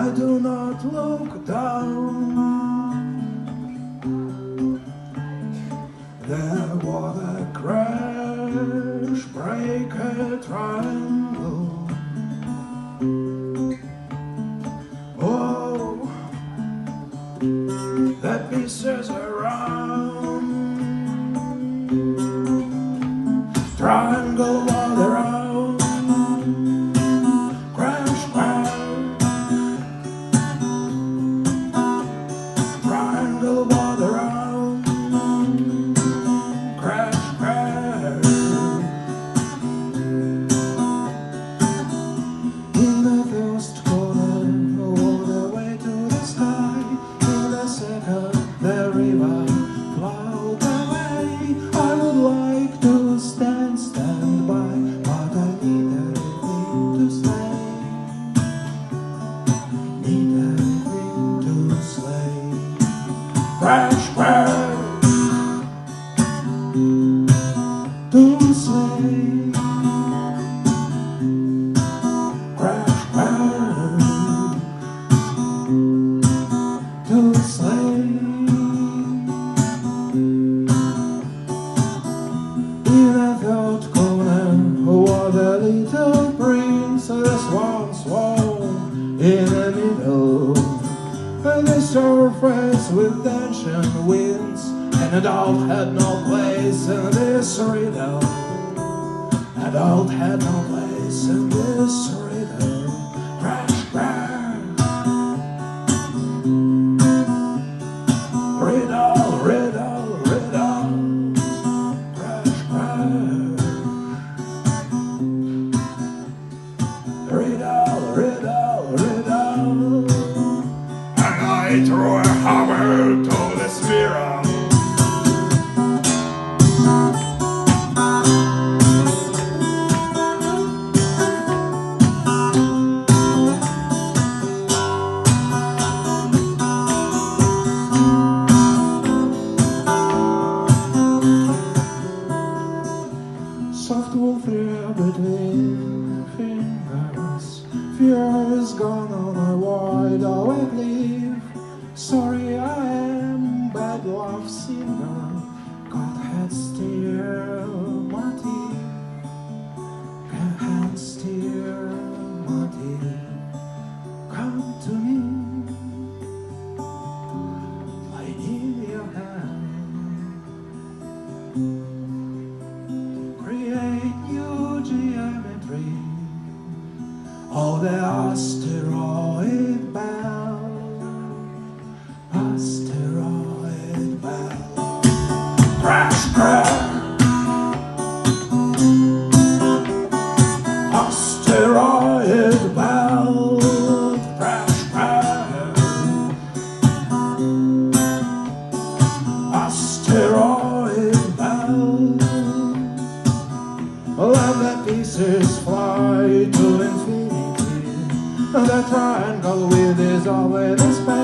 I do not look down. There was a crash, break a triangle. Oh, that pieces around. Triangle all around. Crash, crash. Triangle all around. Crash, crash. In a first corner, all the way to the sky. In the second, the river flowed away. I would like to stand by, but I need everything to say. Need everything to say. Crash, crash. To say. Crash, crash. To say. In a third corner was a little princess, one swan in the middle. And they surfaced with tension winds, and a doubt had no place in this riddle. A doubt had no place in this riddle. Crash, crash. Riddle, riddle, riddle. Crash, crash. Riddle, riddle, riddle. And I threw a hammer to the spiral. Soft wool thread between fingers. Fear is gone on a wide awake leaf. Sorry I am bad love singer. God had steer my teeth. God had steer my teeth. Come to me. I need your hand. Create new geometry. Oh, the asteroid belt. Asteroid belt. Crash, crash. Asteroid belt. Crash, crash. Asteroid belt. Let the pieces fly to infinity. The triangle with is always space.